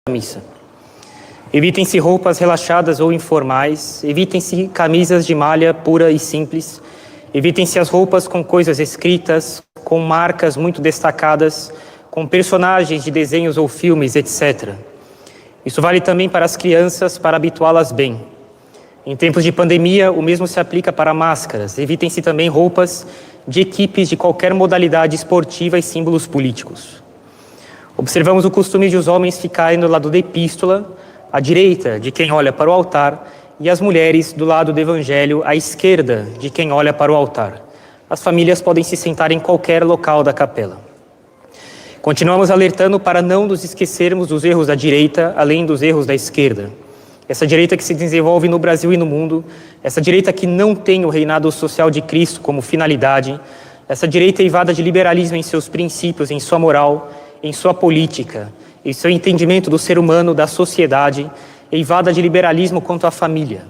missa. Evitem-se roupas relaxadas ou informais, evitem-se camisas de malha pura e simples, evitem-se as roupas com coisas escritas, com marcas muito destacadas, com personagens de desenhos ou filmes, etc. Isso vale também para as crianças, para habituá-las bem. Em tempos de pandemia, o mesmo se aplica para máscaras. Evitem-se também roupas de equipes de qualquer modalidade esportiva e símbolos políticos. Observamos o costume de os homens ficarem do lado da epístola, à direita de quem olha para o altar, e as mulheres do lado do evangelho, à esquerda de quem olha para o altar. As famílias podem se sentar em qualquer local da capela. Continuamos alertando para não nos esquecermos dos erros da direita, além dos erros da esquerda. Essa direita que se desenvolve no Brasil e no mundo, essa direita que não tem o reinado social de Cristo como finalidade, essa direita eivada de liberalismo em seus princípios, em sua moral, em sua política, em seu entendimento do ser humano, da sociedade, eivada de liberalismo quanto à família.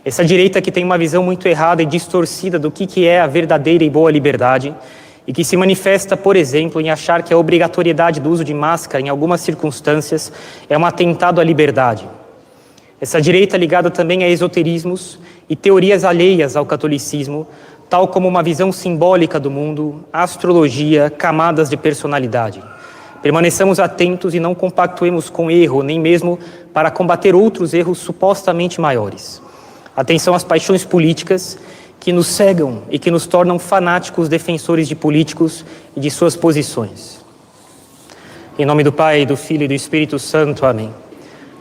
Essa direita que tem uma visão muito errada e distorcida do que é a verdadeira e boa liberdade e que se manifesta, por exemplo, em achar que a obrigatoriedade do uso de máscara em algumas circunstâncias é um atentado à liberdade. Essa direita ligada também a esoterismos e teorias alheias ao catolicismo, tal como uma visão simbólica do mundo, astrologia, camadas de personalidade. Permaneçamos atentos e não compactuemos com erro, nem mesmo para combater outros erros supostamente maiores. Atenção às paixões políticas que nos cegam e que nos tornam fanáticos defensores de políticos e de suas posições. Em nome do Pai, do Filho e do Espírito Santo. Amém.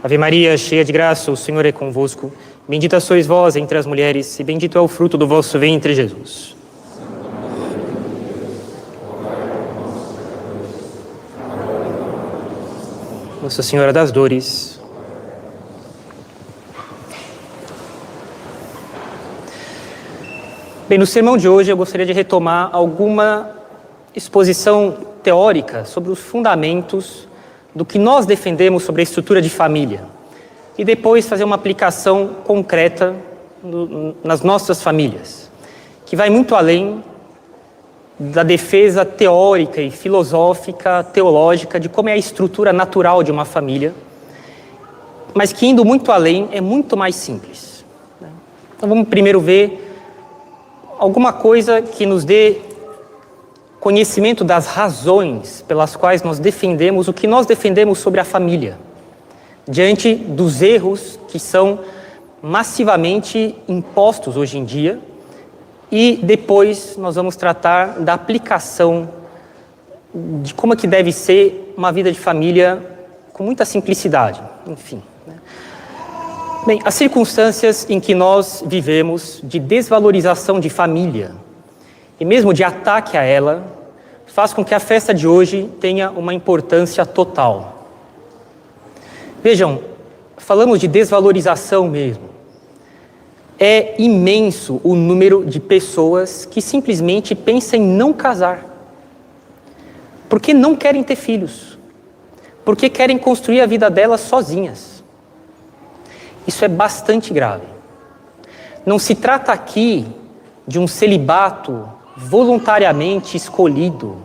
Ave Maria, cheia de graça, o Senhor é convosco. Bendita sois vós entre as mulheres e bendito é o fruto do vosso ventre, Jesus. Nossa Senhora das Dores. Bem, no sermão de hoje eu gostaria de retomar alguma exposição teórica sobre os fundamentos do que nós defendemos sobre a estrutura de família e depois fazer uma aplicação concreta nas nossas famílias, que vai muito além da defesa teórica e filosófica, teológica, de como é a estrutura natural de uma família, mas que, indo muito além, é muito mais simples. Então vamos primeiro ver alguma coisa que nos dê conhecimento das razões pelas quais nós defendemos o que nós defendemos sobre a família, diante dos erros que são massivamente impostos hoje em dia. E depois nós vamos tratar da aplicação de como é que deve ser uma vida de família com muita simplicidade, enfim. Bem, as circunstâncias em que nós vivemos de desvalorização de família e mesmo de ataque a ela faz com que a festa de hoje tenha uma importância total. Vejam, falamos de desvalorização mesmo. É imenso o número de pessoas que simplesmente pensam em não casar. Porque não querem ter filhos. Porque querem construir a vida delas sozinhas. Isso é bastante grave. Não se trata aqui de um celibato voluntariamente escolhido,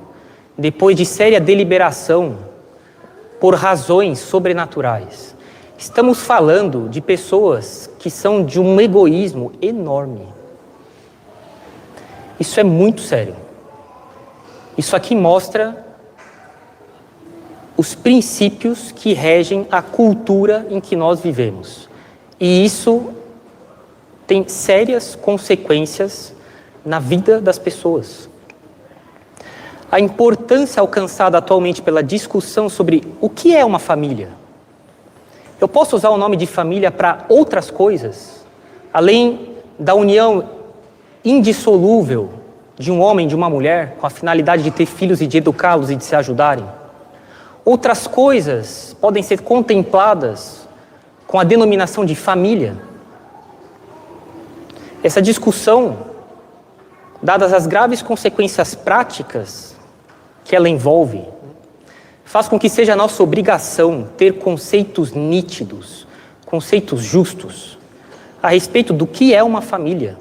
depois de séria deliberação, por razões sobrenaturais. Estamos falando de pessoas que são de um egoísmo enorme. Isso é muito sério. Isso aqui mostra os princípios que regem a cultura em que nós vivemos. E isso tem sérias consequências na vida das pessoas. A importância alcançada atualmente pela discussão sobre o que é uma família. Eu posso usar o nome de família para outras coisas, além da união indissolúvel de um homem e de uma mulher, com a finalidade de ter filhos e de educá-los e de se ajudarem. Outras coisas podem ser contempladas com a denominação de família. Essa discussão, dadas as graves consequências práticas que ela envolve, faz com que seja nossa obrigação ter conceitos nítidos, conceitos justos, a respeito do que é uma família,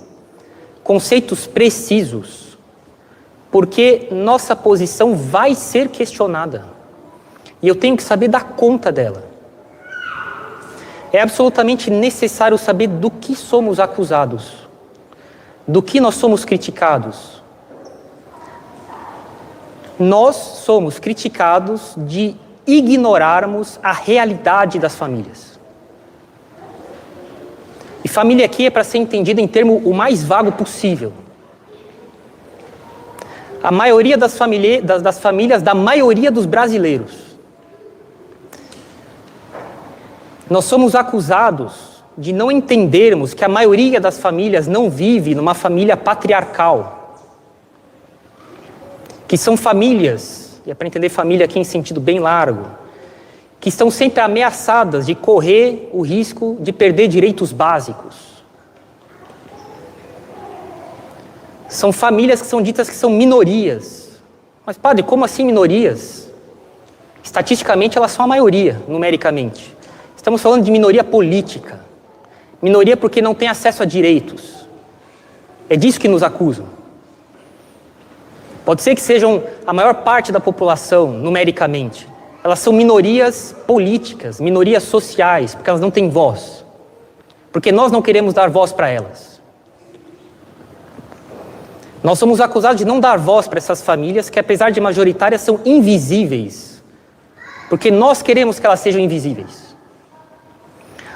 conceitos precisos, porque nossa posição vai ser questionada. E eu tenho que saber dar conta dela. é absolutamente necessário saber do que somos acusados, do que nós somos criticados. Nós somos criticados de ignorarmos a realidade das famílias. E família aqui é para ser entendida em termo o mais vago possível. A maioria das famílias da maioria dos brasileiros. Nós somos acusados de não entendermos que a maioria das famílias não vive numa família patriarcal. Que são famílias, e é para entender família aqui em sentido bem largo, que estão sempre ameaçadas de correr o risco de perder direitos básicos. São famílias que são ditas que são minorias. Mas, padre, como assim minorias? Estatisticamente, elas são a maioria, numericamente. Estamos falando de minoria política. Minoria porque não tem acesso a direitos. É disso que nos acusam. Pode ser que sejam a maior parte da população, numericamente. Elas são minorias políticas, minorias sociais, porque elas não têm voz. Porque nós não queremos dar voz para elas. Nós somos acusados de não dar voz para essas famílias que, apesar de majoritárias, são invisíveis. Porque nós queremos que elas sejam invisíveis.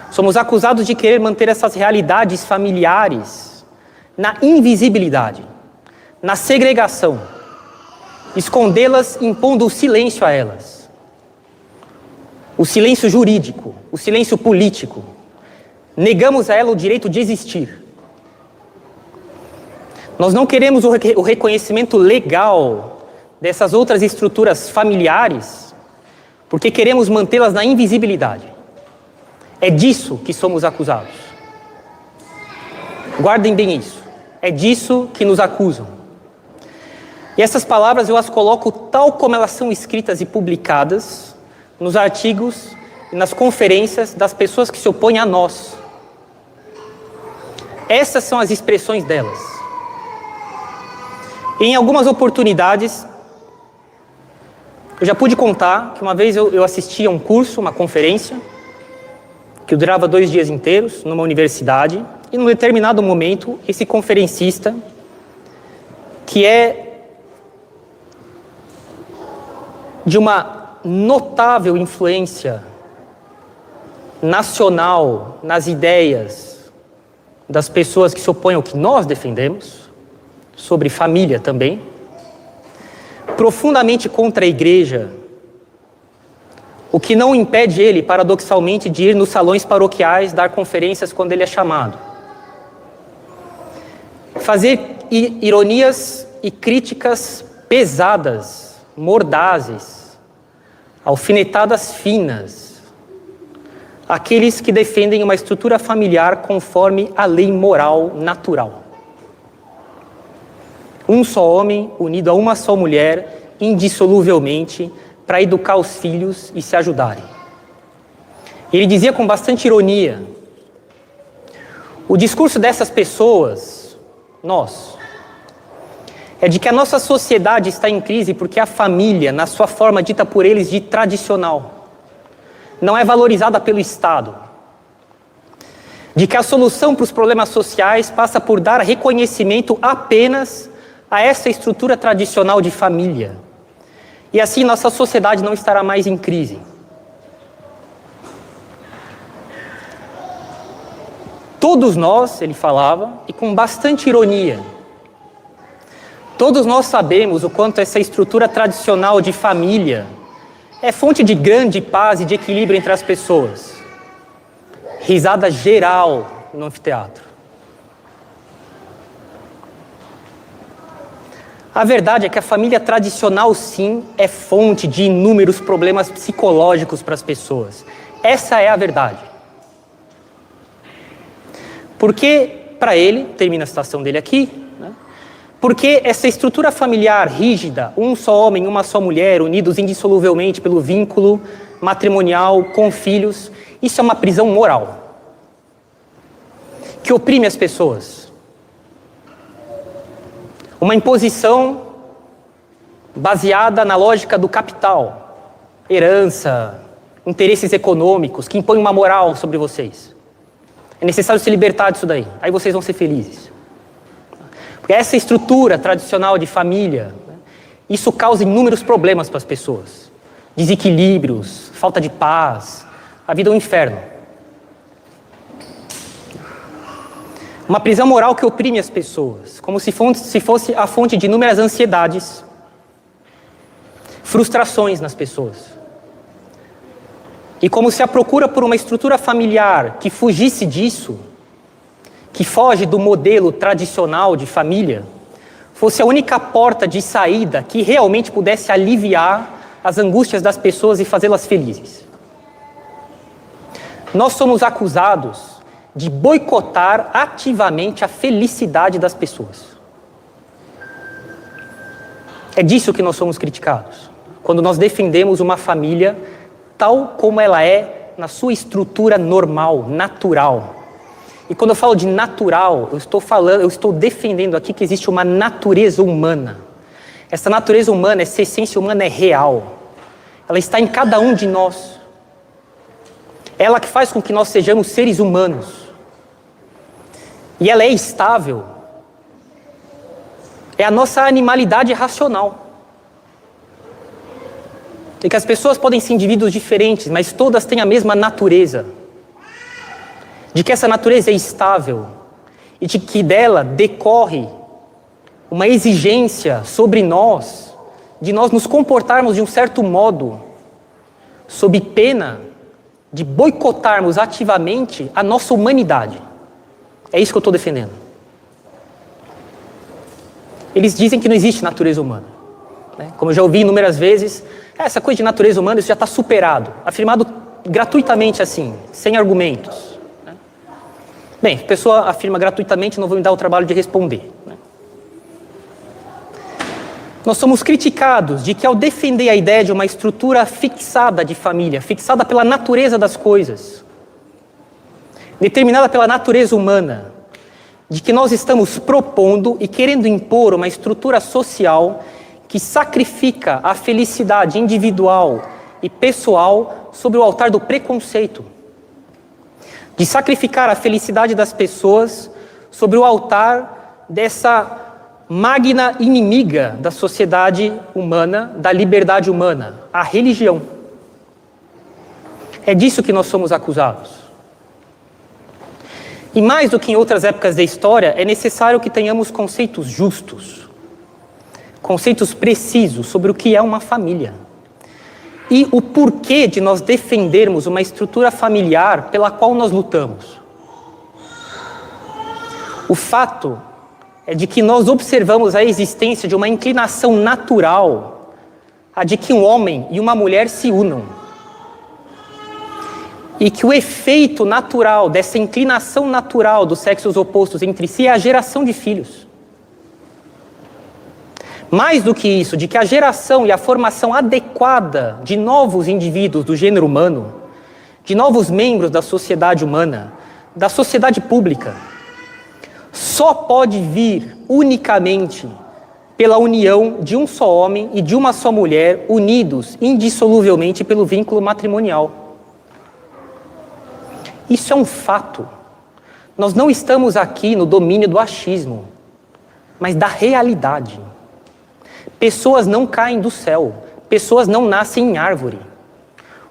Somos acusados de querer manter essas realidades familiares na invisibilidade, na segregação, escondê-las impondo o silêncio a elas. O silêncio jurídico, o silêncio político. Negamos a ela o direito de existir. Nós não queremos o reconhecimento legal dessas outras estruturas familiares, porque queremos mantê-las na invisibilidade. É disso que somos acusados. Guardem bem isso. É disso que nos acusam. E essas palavras eu as coloco tal como elas são escritas e publicadas nos artigos e nas conferências das pessoas que se opõem a nós. Essas são as expressões delas. Em algumas oportunidades, eu já pude contar que uma vez eu assisti a um curso, uma conferência, que durava 2 dias inteiros, numa universidade, e num determinado momento, esse conferencista, que é de uma notável influência nacional nas ideias das pessoas que se opõem ao que nós defendemos, sobre família também, profundamente contra a igreja, o que não impede ele, paradoxalmente, de ir nos salões paroquiais dar conferências quando ele é chamado. Fazer ironias e críticas pesadas, mordazes, alfinetadas finas, àqueles que defendem uma estrutura familiar conforme a lei moral natural. Um só homem unido a uma só mulher, indissoluvelmente, para educar os filhos e se ajudarem. Ele dizia com bastante ironia, o discurso dessas pessoas, nós, é de que a nossa sociedade está em crise porque a família, na sua forma dita por eles de tradicional, não é valorizada pelo Estado. De que a solução para os problemas sociais passa por dar reconhecimento apenas a essa estrutura tradicional de família. E assim nossa sociedade não estará mais em crise. Todos nós, ele falava, e com bastante ironia, todos nós sabemos o quanto essa estrutura tradicional de família é fonte de grande paz e de equilíbrio entre as pessoas. Risada geral no anfiteatro. A verdade é que a família tradicional, sim, é fonte de inúmeros problemas psicológicos para as pessoas. Essa é a verdade. Porque, para ele, termina a citação dele aqui, né? Porque essa estrutura familiar rígida, um só homem, uma só mulher, unidos indissoluvelmente pelo vínculo matrimonial com filhos, isso é uma prisão moral, que oprime as pessoas. Uma imposição baseada na lógica do capital, herança, interesses econômicos que impõem uma moral sobre vocês. É necessário se libertar disso daí. Aí vocês vão ser felizes. Porque essa estrutura tradicional de família, isso causa inúmeros problemas para as pessoas. Desequilíbrios, falta de paz, a vida é um inferno. Uma prisão moral que oprime as pessoas, como se fosse a fonte de inúmeras ansiedades, frustrações nas pessoas. E como se a procura por uma estrutura familiar que fugisse disso, que foge do modelo tradicional de família, fosse a única porta de saída que realmente pudesse aliviar as angústias das pessoas e fazê-las felizes. Nós somos acusados de boicotar ativamente a felicidade das pessoas. É disso que nós somos criticados, quando nós defendemos uma família tal como ela é na sua estrutura normal, natural. E quando eu falo de natural, eu estou defendendo aqui que existe uma natureza humana. Essa natureza humana, essa essência humana é real. Ela está em cada um de nós. Ela que faz com que nós sejamos seres humanos. E ela é estável. É a nossa animalidade racional. E que as pessoas podem ser indivíduos diferentes, mas todas têm a mesma natureza. De que essa natureza é estável. E de que dela decorre uma exigência sobre nós, de nós nos comportarmos de um certo modo, sob pena de boicotarmos ativamente a nossa humanidade. É isso que eu estou defendendo. Eles dizem que não existe natureza humana. Como eu já ouvi inúmeras vezes, essa coisa de natureza humana, isso já está superado. Afirmado gratuitamente assim, sem argumentos. Bem, a pessoa afirma gratuitamente, não vou me dar o trabalho de responder. Nós somos criticados de que ao defender a ideia de uma estrutura fixada de família, fixada pela natureza das coisas, determinada pela natureza humana, de que nós estamos propondo e querendo impor uma estrutura social que sacrifica a felicidade individual e pessoal sobre o altar do preconceito. De sacrificar a felicidade das pessoas sobre o altar dessa magna inimiga da sociedade humana, da liberdade humana, a religião. É disso que nós somos acusados. E mais do que em outras épocas da história, é necessário que tenhamos conceitos justos, conceitos precisos sobre o que é uma família. E o porquê de nós defendermos uma estrutura familiar pela qual nós lutamos. O fato é de que nós observamos a existência de uma inclinação natural a de que um homem e uma mulher se unam. E que o efeito natural dessa inclinação natural dos sexos opostos entre si é a geração de filhos. Mais do que isso, de que a geração e a formação adequada de novos indivíduos do gênero humano, de novos membros da sociedade humana, da sociedade pública, só pode vir unicamente pela união de um só homem e de uma só mulher, unidos indissoluvelmente pelo vínculo matrimonial. Isso é um fato. Nós não estamos aqui no domínio do achismo, mas da realidade. Pessoas não caem do céu, pessoas não nascem em árvore.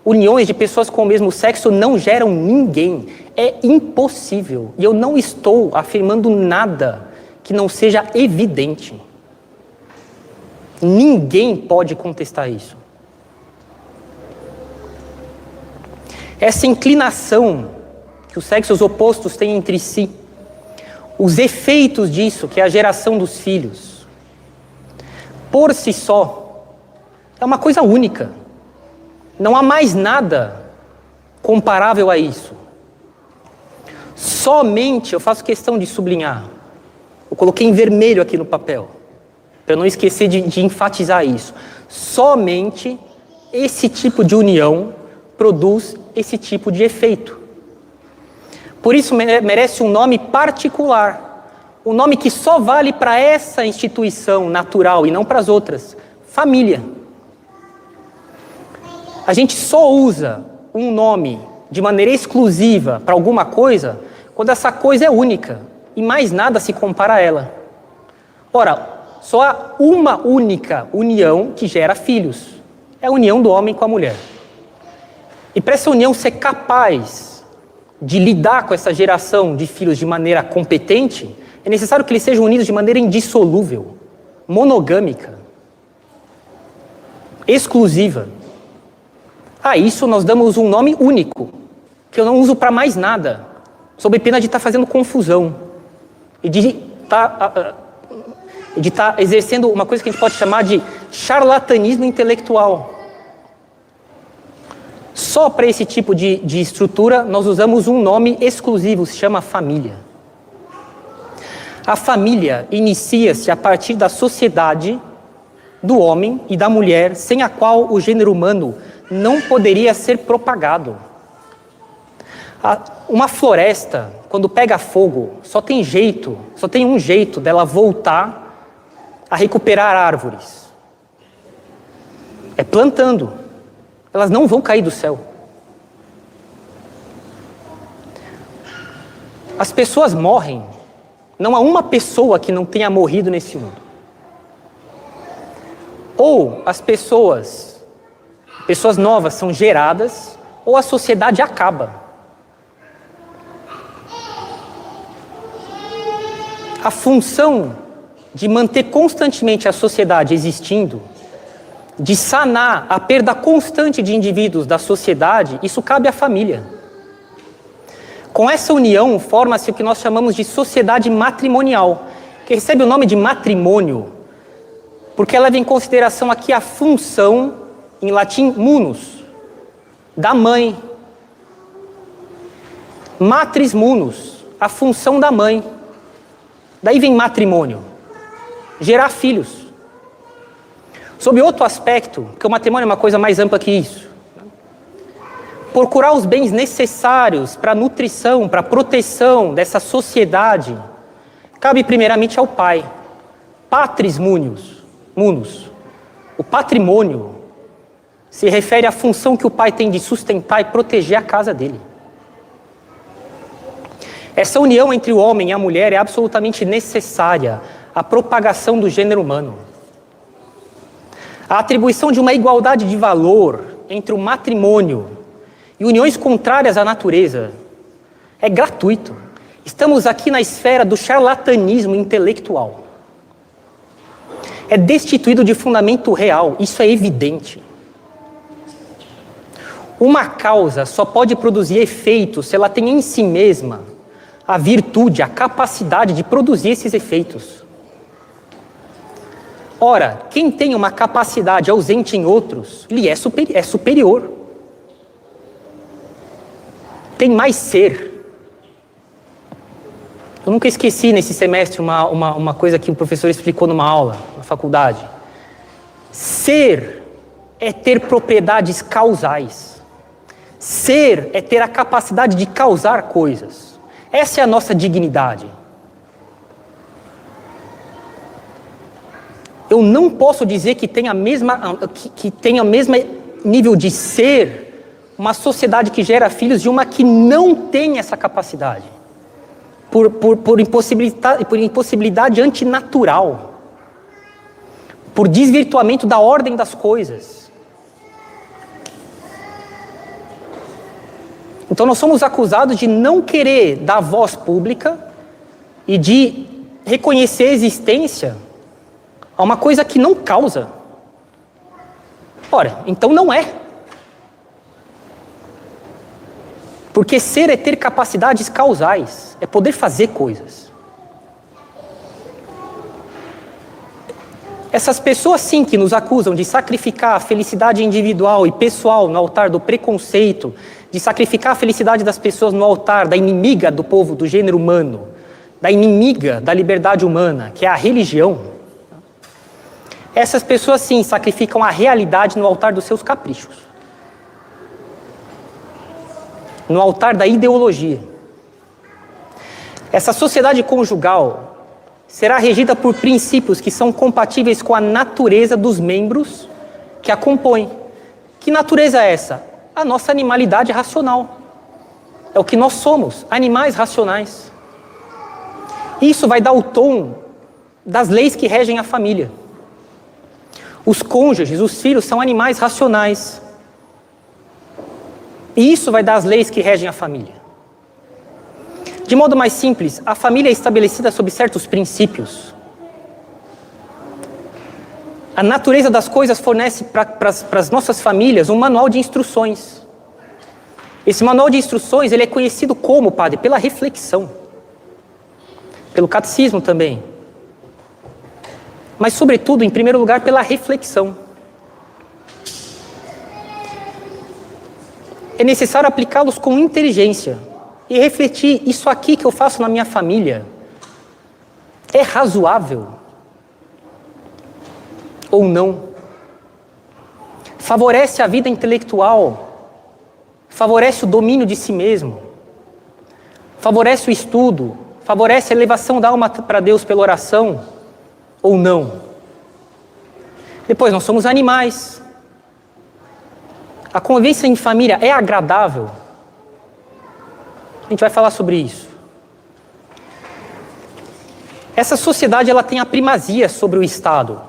Uniões de pessoas com o mesmo sexo não geram ninguém. É impossível. E eu não estou afirmando nada que não seja evidente. Ninguém pode contestar isso. Essa inclinação que os sexos opostos têm entre si, os efeitos disso, que é a geração dos filhos, por si só, é uma coisa única. Não há mais nada comparável a isso. Somente, eu faço questão de sublinhar, eu coloquei em vermelho aqui no papel, para eu não esquecer de enfatizar isso. Somente esse tipo de união produz esse tipo de efeito. Por isso merece um nome particular, um nome que só vale para essa instituição natural e não para as outras, família. A gente só usa um nome de maneira exclusiva para alguma coisa quando essa coisa é única e mais nada se compara a ela. Ora, só há uma única união que gera filhos. É a união do homem com a mulher. E para essa união ser capaz de lidar com essa geração de filhos de maneira competente, é necessário que eles sejam unidos de maneira indissolúvel, monogâmica, exclusiva. A isso nós damos um nome único, que eu não uso para mais nada, sob pena de estar fazendo confusão e de estar exercendo uma coisa que a gente pode chamar de charlatanismo intelectual. Só para esse tipo de estrutura nós usamos um nome exclusivo, se chama família. A família inicia-se a partir da sociedade do homem e da mulher, sem a qual o gênero humano não poderia ser propagado. Uma floresta, quando pega fogo, só tem um jeito dela voltar a recuperar árvores. É plantando. Elas não vão cair do céu. As pessoas morrem. Não há uma pessoa que não tenha morrido nesse mundo. Ou as pessoas novas são geradas, ou a sociedade acaba. A função de manter constantemente a sociedade existindo, de sanar a perda constante de indivíduos da sociedade, isso cabe à família. Com essa união, forma-se o que nós chamamos de sociedade matrimonial, que recebe o nome de matrimônio, porque ela leva em consideração aqui a função, em latim, munus, da mãe. Matris munus, a função da mãe. Daí vem matrimônio, gerar filhos. Sob outro aspecto, porque o matrimônio é uma coisa mais ampla que isso, procurar os bens necessários para a nutrição, para a proteção dessa sociedade, cabe primeiramente ao pai. Patris munus. O patrimônio se refere à função que o pai tem de sustentar e proteger a casa dele. Essa união entre o homem e a mulher é absolutamente necessária à propagação do gênero humano. A atribuição de uma igualdade de valor entre o matrimônio e uniões contrárias à natureza é gratuito. Estamos aqui na esfera do charlatanismo intelectual. É destituído de fundamento real, isso é evidente. Uma causa só pode produzir efeitos se ela tem em si mesma a virtude, a capacidade de produzir esses efeitos. Ora, quem tem uma capacidade ausente em outros, lhe é superior. Tem mais ser. Eu nunca esqueci nesse semestre uma coisa que o professor explicou numa aula, na faculdade. Ser é ter propriedades causais. Ser é ter a capacidade de causar coisas. Essa é a nossa dignidade. Eu não posso dizer que tenha o mesmo nível de ser uma sociedade que gera filhos de uma que não tem essa capacidade. Por impossibilidade antinatural. Por desvirtuamento da ordem das coisas. Então nós somos acusados de não querer dar voz pública e de reconhecer a existência a uma coisa que não causa. Ora, então não é. Porque ser é ter capacidades causais, é poder fazer coisas. Essas pessoas sim que nos acusam de sacrificar a felicidade individual e pessoal no altar do preconceito, de sacrificar a felicidade das pessoas no altar da inimiga do povo, do gênero humano, da inimiga da liberdade humana, que é a religião. Essas pessoas sim sacrificam a realidade no altar dos seus caprichos. No altar da ideologia. Essa sociedade conjugal será regida por princípios que são compatíveis com a natureza dos membros que a compõem. Que natureza é essa? a nossa animalidade racional. É o que nós somos, animais racionais. Isso vai dar o tom das leis que regem a família. Os cônjuges, os filhos, são animais racionais. E isso vai dar as leis que regem a família. De modo mais simples, a família é estabelecida sob certos princípios. A natureza das coisas fornece para as nossas famílias um manual de instruções. Esse manual de instruções, ele é conhecido como, padre? Pela reflexão. Pelo catecismo também. Mas, sobretudo, em primeiro lugar, pela reflexão. É necessário aplicá-los com inteligência e refletir: isso aqui que eu faço na minha família é razoável ou não? Favorece a vida intelectual? Favorece o domínio de si mesmo? Favorece o estudo? Favorece a elevação da alma para Deus pela oração? Ou não? Depois, nós somos animais. A convivência em família é agradável? A gente vai falar sobre isso. Essa sociedade, ela tem a primazia sobre o Estado.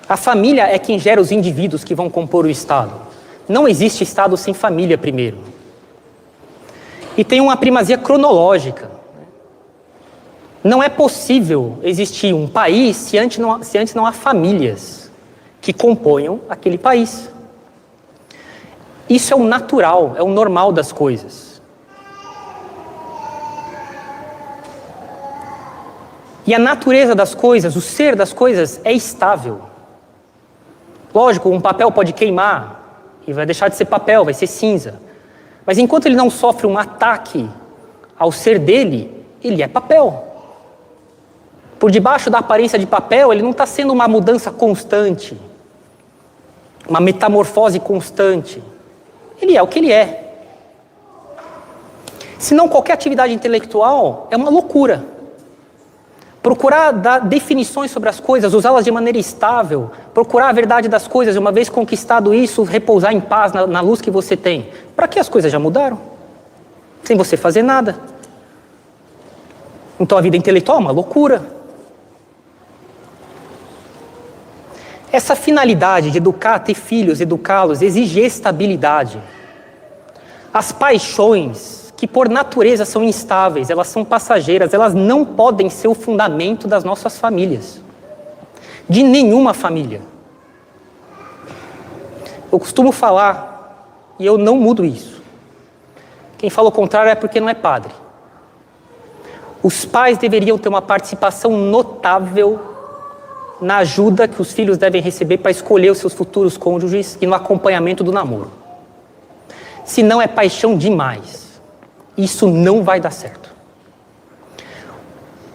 A família é quem gera os indivíduos que vão compor o Estado. Não existe Estado sem família, primeiro. E tem uma primazia cronológica. Não é possível existir um país se antes não há famílias que componham aquele país. Isso é o natural, é o normal das coisas. E a natureza das coisas, o ser das coisas é estável. Lógico, um papel pode queimar e vai deixar de ser papel, vai ser cinza. Mas enquanto ele não sofre um ataque ao ser dele, ele é papel. Por debaixo da aparência de papel, ele não está sendo uma mudança constante, uma metamorfose constante. Ele é o que ele é. Senão, qualquer atividade intelectual é uma loucura. Procurar dar definições sobre as coisas, usá-las de maneira estável, procurar a verdade das coisas, uma vez conquistado isso, repousar em paz na luz que você tem. Para que as coisas já mudaram? Sem você fazer nada. Então a vida intelectual é uma loucura. Essa finalidade de educar, ter filhos, educá-los, exige estabilidade. As paixões, que por natureza são instáveis, elas são passageiras, elas não podem ser o fundamento das nossas famílias. De nenhuma família. Eu costumo falar, e eu não mudo isso. Quem fala o contrário é porque não é padre. Os pais deveriam ter uma participação notável na ajuda que os filhos devem receber para escolher os seus futuros cônjuges e no acompanhamento do namoro. Se não é paixão demais, isso não vai dar certo.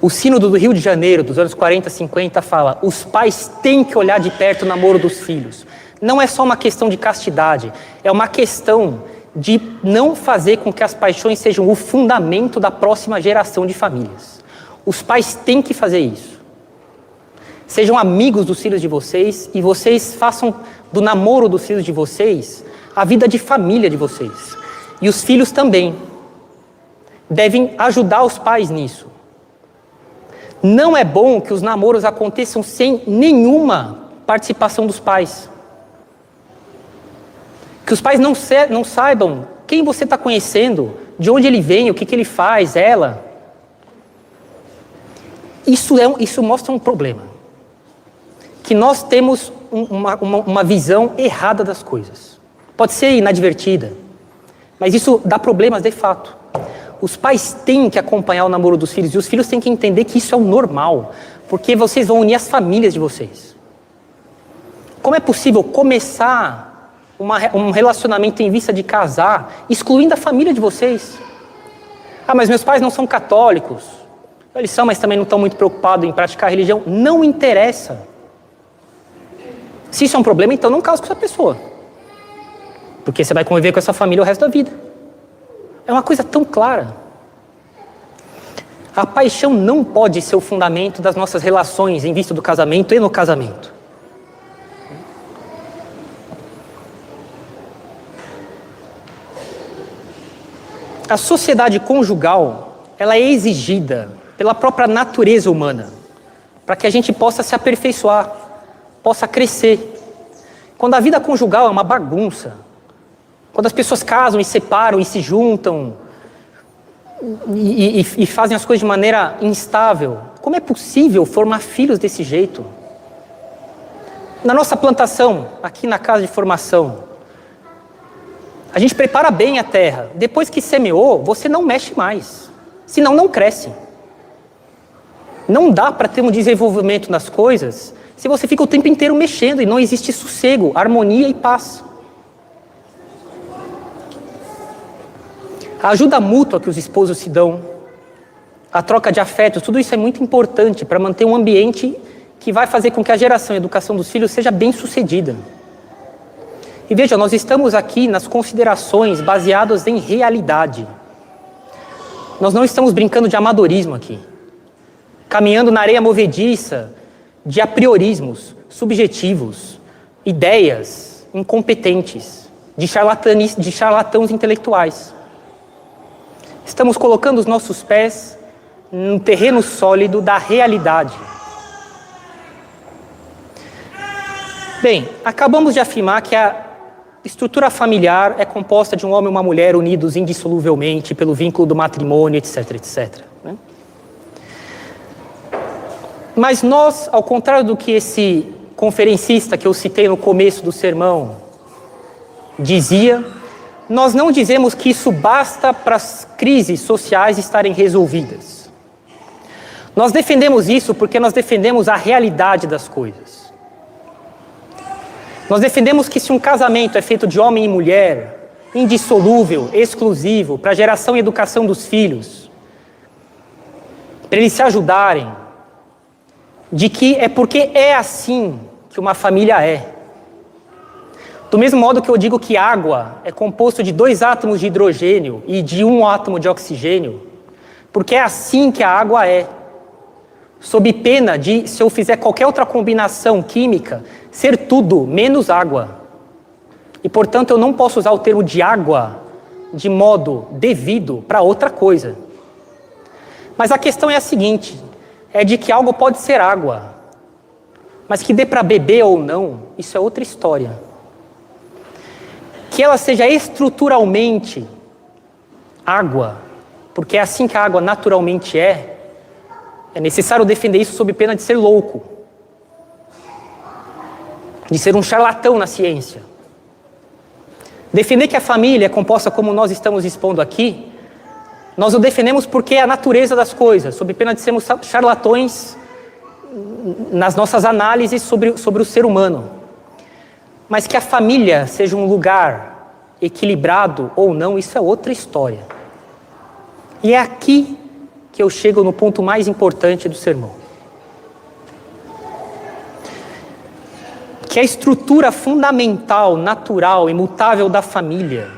O sínodo do Rio de Janeiro, dos anos 40, 50, fala: os pais têm que olhar de perto o namoro dos filhos. Não é só uma questão de castidade, é uma questão de não fazer com que as paixões sejam o fundamento da próxima geração de famílias. Os pais têm que fazer isso. Sejam amigos dos filhos de vocês e vocês façam do namoro dos filhos de vocês a vida de família de vocês. E os filhos também devem ajudar os pais nisso. Não é bom que os namoros aconteçam sem nenhuma participação dos pais. Que os pais não saibam quem você está conhecendo, de onde ele vem, o que ele faz, ela. Isso mostra um problema. Que nós temos uma visão errada das coisas. Pode ser inadvertida, mas isso dá problemas de fato. Os pais têm que acompanhar o namoro dos filhos, e os filhos têm que entender que isso é o normal, porque vocês vão unir as famílias de vocês. Como é possível começar um relacionamento em vista de casar, excluindo a família de vocês? Ah, mas meus pais não são católicos. Eles são, mas também não estão muito preocupados em praticar a religião. Não interessa. Se isso é um problema, então não case com essa pessoa. Porque você vai conviver com essa família o resto da vida. É uma coisa tão clara. A paixão não pode ser o fundamento das nossas relações em vista do casamento e no casamento. A sociedade conjugal, ela é exigida pela própria natureza humana, para que a gente possa se aperfeiçoar, possa crescer. Quando a vida conjugal é uma bagunça, quando as pessoas casam e separam e se juntam e fazem as coisas de maneira instável, como é possível formar filhos desse jeito? Na nossa plantação, aqui na casa de formação, a gente prepara bem a terra. Depois que semeou, você não mexe mais, senão não cresce. Não dá para ter um desenvolvimento nas coisas se você fica o tempo inteiro mexendo e não existe sossego, harmonia e paz. A ajuda mútua que os esposos se dão, a troca de afetos, tudo isso é muito importante para manter um ambiente que vai fazer com que a geração e a educação dos filhos seja bem sucedida. E veja, nós estamos aqui nas considerações baseadas em realidade. Nós não estamos brincando de amadorismo aqui, caminhando na areia movediça de apriorismos subjetivos, ideias incompetentes, de charlatãos intelectuais. Estamos colocando os nossos pés no terreno sólido da realidade. Bem, acabamos de afirmar que a estrutura familiar é composta de um homem e uma mulher unidos indissoluvelmente pelo vínculo do matrimônio, etc, etc. Né? Mas nós, ao contrário do que esse conferencista que eu citei no começo do sermão dizia, nós não dizemos que isso basta para as crises sociais estarem resolvidas. Nós defendemos isso porque nós defendemos a realidade das coisas. Nós defendemos que se um casamento é feito de homem e mulher, indissolúvel, exclusivo, para a geração e educação dos filhos, para eles se ajudarem, de que é porque é assim que uma família é. Do mesmo modo que eu digo que água é composto de 2 átomos de hidrogênio e de 1 átomo de oxigênio, porque é assim que a água é. Sob pena de, se eu fizer qualquer outra combinação química, ser tudo menos água. E, portanto, eu não posso usar o termo de água de modo devido para outra coisa. Mas a questão é a seguinte, é de que algo pode ser água, mas que dê para beber ou não, isso é outra história. Que ela seja estruturalmente água, porque é assim que a água naturalmente é necessário defender isso sob pena de ser louco, de ser um charlatão na ciência. Defender que a família é composta como nós estamos expondo aqui, nós o defendemos porque é a natureza das coisas, sob pena de sermos charlatões nas nossas análises sobre o ser humano. Mas que a família seja um lugar equilibrado ou não, isso é outra história. E é aqui que eu chego no ponto mais importante do sermão. Que a estrutura fundamental, natural, imutável da família,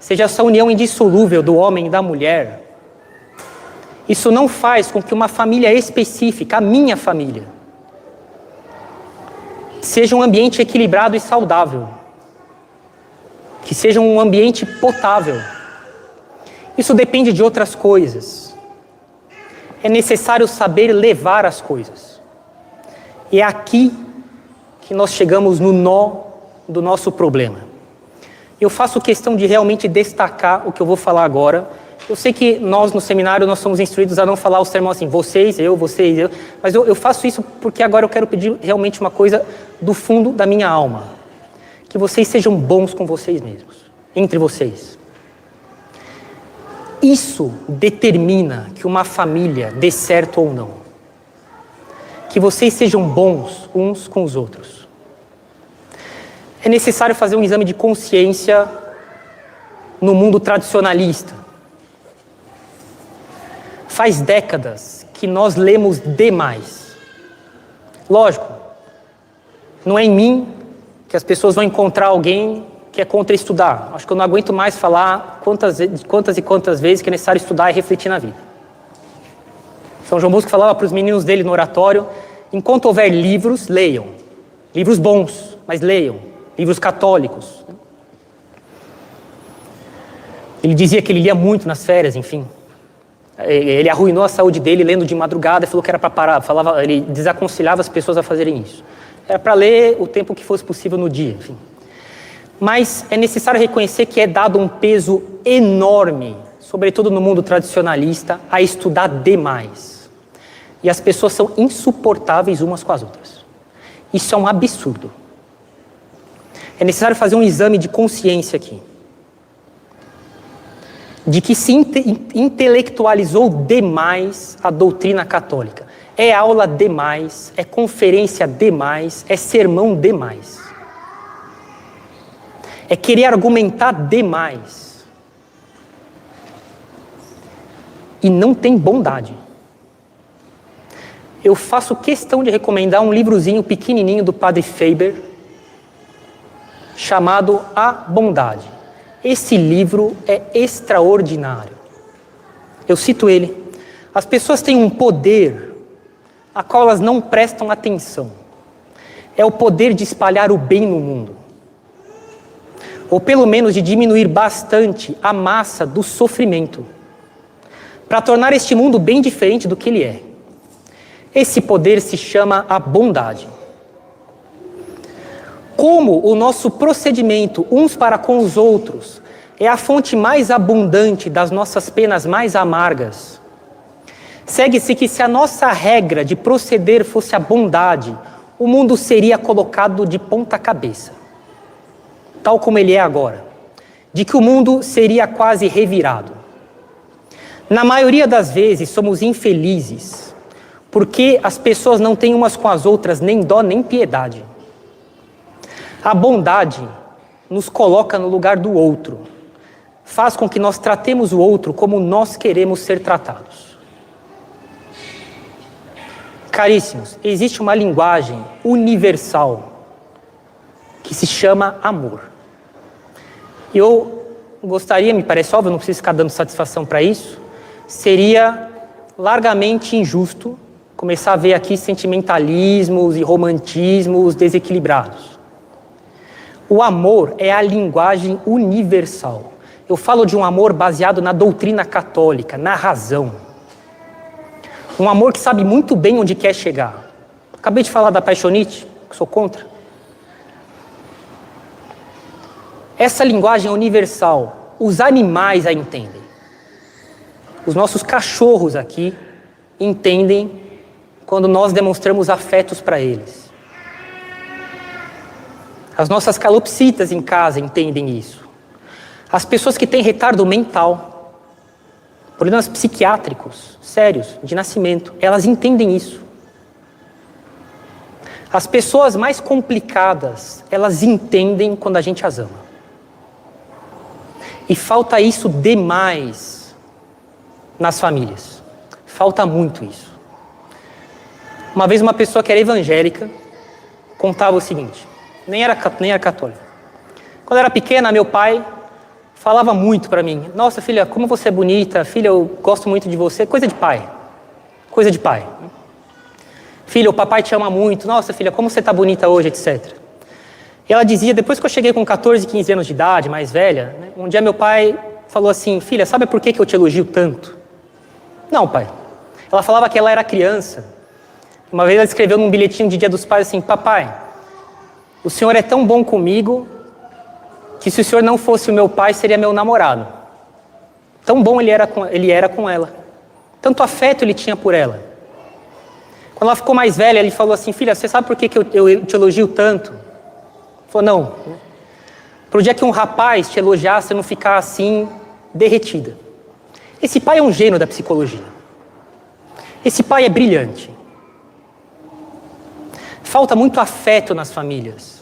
seja essa união indissolúvel do homem e da mulher, isso não faz com que uma família específica, a minha família, seja um ambiente equilibrado e saudável, que seja um ambiente potável. Isso depende de outras coisas. É necessário saber levar as coisas. E é aqui que nós chegamos no nó do nosso problema. Eu faço questão de realmente destacar o que eu vou falar agora. Eu sei que nós no seminário nós somos instruídos a não falar o sermão assim, vocês, eu, mas eu faço isso porque agora eu quero pedir realmente uma coisa do fundo da minha alma. Que vocês sejam bons com vocês mesmos, entre vocês. Isso determina que uma família dê certo ou não. Que vocês sejam bons uns com os outros. É necessário fazer um exame de consciência no mundo tradicionalista. Faz décadas que nós lemos demais. Lógico, não é em mim que as pessoas vão encontrar alguém que é contra estudar. Acho que eu não aguento mais falar quantas e quantas vezes que é necessário estudar e refletir na vida. São João Bosco falava para os meninos dele no oratório, enquanto houver livros, leiam. Livros bons, mas leiam. Livros católicos. Ele dizia que ele lia muito nas férias, enfim. Ele arruinou a saúde dele lendo de madrugada e falou que era para parar. Ele desaconselhava as pessoas a fazerem isso. Era para ler o tempo que fosse possível no dia, enfim. Mas é necessário reconhecer que é dado um peso enorme, sobretudo no mundo tradicionalista, a estudar demais. E as pessoas são insuportáveis umas com as outras. Isso é um absurdo. É necessário fazer um exame de consciência aqui. De que se intelectualizou demais a doutrina católica. É aula demais, é conferência demais, é sermão demais. É querer argumentar demais. E não tem bondade. Eu faço questão de recomendar um livrozinho pequenininho do Padre Faber, chamado A Bondade. Esse livro é extraordinário. Eu cito ele. As pessoas têm um poder a qual elas não prestam atenção. É o poder de espalhar o bem no mundo. Ou pelo menos de diminuir bastante a massa do sofrimento, para tornar este mundo bem diferente do que ele é. Esse poder se chama a bondade. Como o nosso procedimento uns para com os outros é a fonte mais abundante das nossas penas mais amargas, segue-se que se a nossa regra de proceder fosse a bondade, o mundo seria colocado de ponta cabeça, tal como ele é agora, de que o mundo seria quase revirado. Na maioria das vezes somos infelizes, porque as pessoas não têm umas com as outras nem dó nem piedade. A bondade nos coloca no lugar do outro, faz com que nós tratemos o outro como nós queremos ser tratados. Caríssimos, existe uma linguagem universal que se chama amor. Eu gostaria, me parece óbvio, não preciso ficar dando satisfação para isso, seria largamente injusto começar a ver aqui sentimentalismos e romantismos desequilibrados. O amor é a linguagem universal. Eu falo de um amor baseado na doutrina católica, na razão. Um amor que sabe muito bem onde quer chegar. Acabei de falar da paixonite, que sou contra. Essa linguagem é universal. Os animais a entendem. Os nossos cachorros aqui entendem quando nós demonstramos afetos para eles. As nossas calopsitas em casa entendem isso. As pessoas que têm retardo mental, problemas psiquiátricos sérios, de nascimento, elas entendem isso. As pessoas mais complicadas, elas entendem quando a gente as ama. E falta isso demais nas famílias. Falta muito isso. Uma vez uma pessoa que era evangélica contava o seguinte, nem era católica. Quando eu era pequena, meu pai falava muito para mim. Nossa, filha, como você é bonita. Filha, eu gosto muito de você. Coisa de pai. Coisa de pai. Filha, o papai te ama muito. Nossa, filha, como você está bonita hoje, etc. E ela dizia, depois que eu cheguei com 14, 15 anos de idade, mais velha, né, um dia meu pai falou assim, filha, sabe por que eu te elogio tanto? Não, pai. Ela falava que ela era criança. Uma vez ela escreveu num bilhetinho de Dia dos Pais assim, papai, o senhor é tão bom comigo que se o senhor não fosse o meu pai, seria meu namorado. Tão bom ele era com ela. Tanto afeto ele tinha por ela. Quando ela ficou mais velha, ele falou assim, filha, você sabe por que eu te elogio tanto? Ela falou, não. Para o dia que um rapaz te elogiar, você não ficar assim, derretida. Esse pai é um gênio da psicologia. Esse pai é brilhante. Falta muito afeto nas famílias.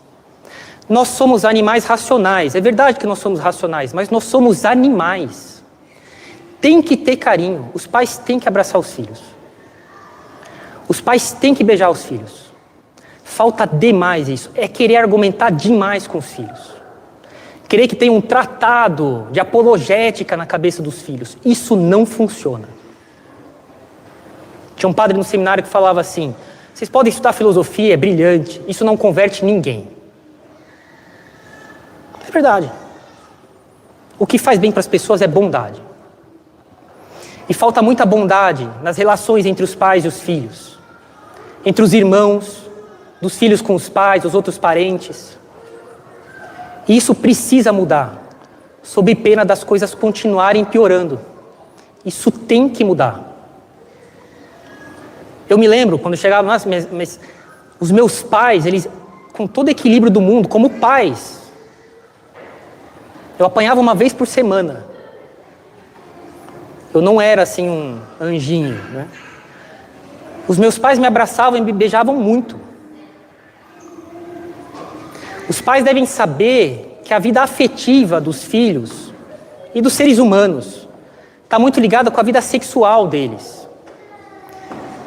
Nós somos animais racionais. É verdade que nós somos racionais, mas nós somos animais. Tem que ter carinho. Os pais têm que abraçar os filhos. Os pais têm que beijar os filhos. Falta demais isso. É querer argumentar demais com os filhos. Querer que tenha um tratado de apologética na cabeça dos filhos. Isso não funciona. Tinha um padre no seminário que falava assim, vocês podem estudar filosofia, é brilhante, isso não converte ninguém. É verdade. O que faz bem para as pessoas é bondade. E falta muita bondade nas relações entre os pais e os filhos, entre os irmãos, dos filhos com os pais, os outros parentes. E isso precisa mudar, sob pena das coisas continuarem piorando. Isso tem que mudar. Eu me lembro, quando eu chegava, nossa, mas os meus pais, eles, com todo o equilíbrio do mundo, como pais, eu apanhava uma vez por semana. Eu não era assim um anjinho, né? Os meus pais me abraçavam e me beijavam muito. Os pais devem saber que a vida afetiva dos filhos e dos seres humanos está muito ligada com a vida sexual deles.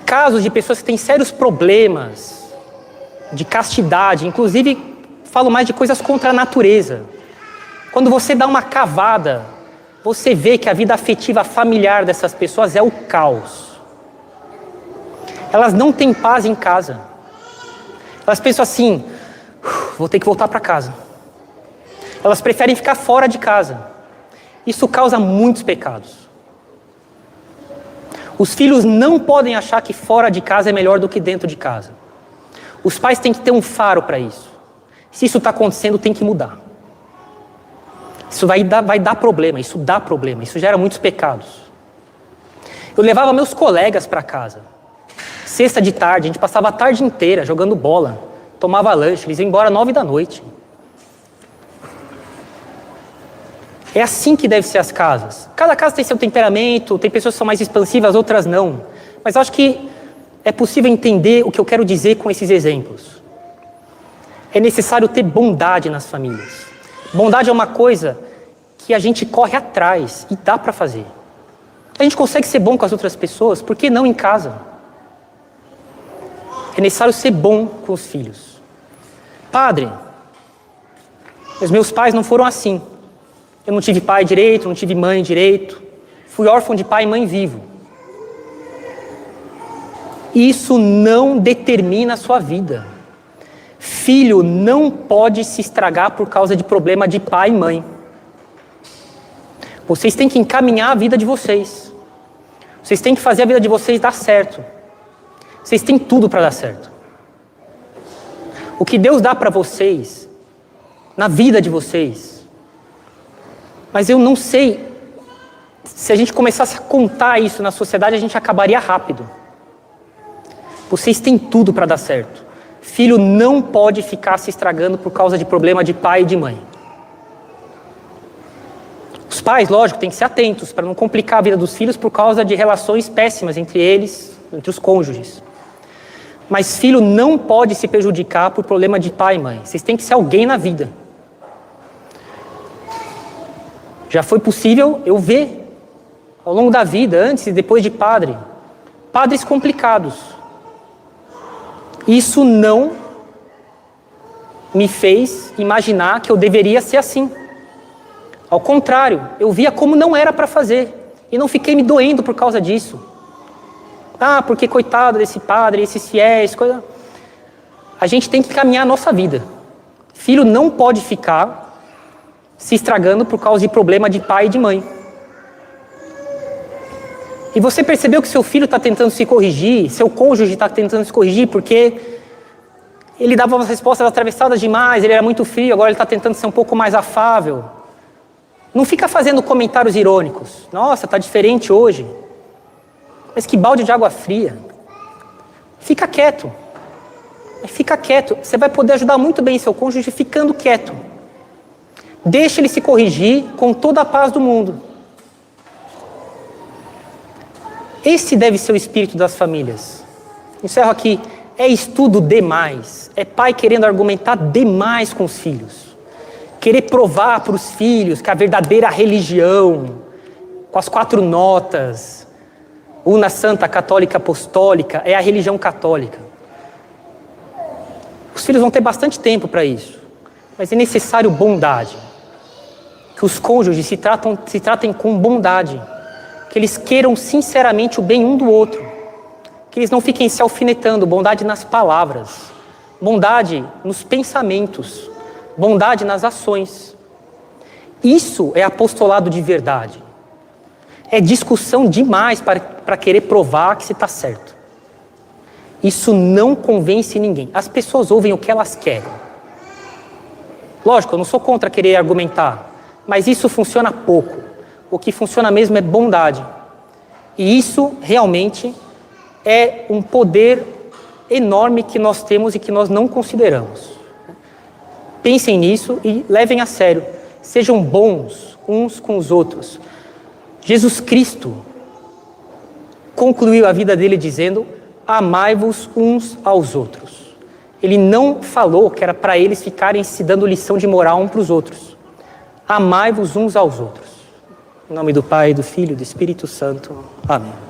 Casos de pessoas que têm sérios problemas de castidade, inclusive falo mais de coisas contra a natureza. Quando você dá uma cavada, você vê que a vida afetiva familiar dessas pessoas é o caos. Elas não têm paz em casa. Elas pensam assim, vou ter que voltar para casa. Elas preferem ficar fora de casa. Isso causa muitos pecados. Os filhos não podem achar que fora de casa é melhor do que dentro de casa. Os pais têm que ter um faro para isso. Se isso está acontecendo, tem que mudar. Isso vai dar problema, isso dá problema, isso gera muitos pecados. Eu levava meus colegas para casa. Sexta de tarde, a gente passava a tarde inteira jogando bola, tomava lanche, eles iam embora 9 da noite. É assim que devem ser as casas. Cada casa tem seu temperamento, tem pessoas que são mais expansivas, outras não. Mas eu acho que é possível entender o que eu quero dizer com esses exemplos. É necessário ter bondade nas famílias. Bondade é uma coisa que a gente corre atrás e dá para fazer. A gente consegue ser bom com as outras pessoas, por que não em casa? É necessário ser bom com os filhos. Padre, os meus pais não foram assim. Eu não tive pai direito, não tive mãe direito. Fui órfão de pai e mãe vivo. Isso não determina a sua vida. Filho não pode se estragar por causa de problema de pai e mãe. Vocês têm que encaminhar a vida de vocês. Vocês têm que fazer a vida de vocês dar certo. Vocês têm tudo para dar certo. O que Deus dá para vocês, na vida de vocês, mas eu não sei, se a gente começasse a contar isso na sociedade, a gente acabaria rápido. Vocês têm tudo para dar certo. Filho não pode ficar se estragando por causa de problema de pai e de mãe. Os pais, lógico, têm que ser atentos para não complicar a vida dos filhos por causa de relações péssimas entre eles, entre os cônjuges. Mas filho não pode se prejudicar por problema de pai e mãe. Vocês têm que ser alguém na vida. Já foi possível eu ver, ao longo da vida, antes e depois de padre, padres complicados. Isso não me fez imaginar que eu deveria ser assim. Ao contrário, eu via como não era para fazer. E não fiquei me doendo por causa disso. Ah, porque coitado desse padre, esses fiéis, coisa... A gente tem que caminhar a nossa vida. Filho não pode ficar se estragando por causa de problema de pai e de mãe. E você percebeu que seu filho está tentando se corrigir, seu cônjuge está tentando se corrigir porque ele dava umas respostas atravessadas demais, ele era muito frio, agora ele está tentando ser um pouco mais afável. Não fica fazendo comentários irônicos. Nossa, está diferente hoje. Mas que balde de água fria. Fica quieto. Fica quieto. Você vai poder ajudar muito bem seu cônjuge ficando quieto. Deixe ele se corrigir com toda a paz do mundo. Esse deve ser o espírito das famílias. Encerro aqui. É estudo demais. É pai querendo argumentar demais com os filhos. Querer provar para os filhos que a verdadeira religião, com as 4 notas, una, santa, católica, apostólica, é a religião católica. Os filhos vão ter bastante tempo para isso. Mas é necessário bondade. Que os cônjuges se tratem com bondade. Que eles queiram sinceramente o bem um do outro. Que eles não fiquem se alfinetando. Bondade nas palavras. Bondade nos pensamentos. Bondade nas ações. Isso é apostolado de verdade. É discussão demais para querer provar que você está certo. Isso não convence ninguém. As pessoas ouvem o que elas querem. Lógico, eu não sou contra querer argumentar, mas isso funciona pouco. O que funciona mesmo é bondade. E isso realmente é um poder enorme que nós temos e que nós não consideramos. Pensem nisso e levem a sério. Sejam bons uns com os outros. Jesus Cristo concluiu a vida dele dizendo: amai-vos uns aos outros. Ele não falou que era para eles ficarem se dando lição de moral uns para os outros. Amai-vos uns aos outros. Em nome do Pai, do Filho e do Espírito Santo. Amém.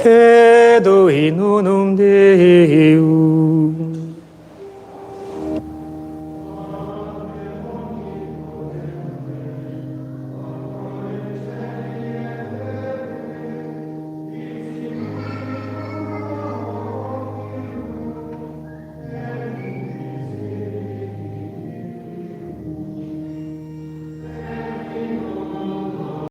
Credo in unum Deum,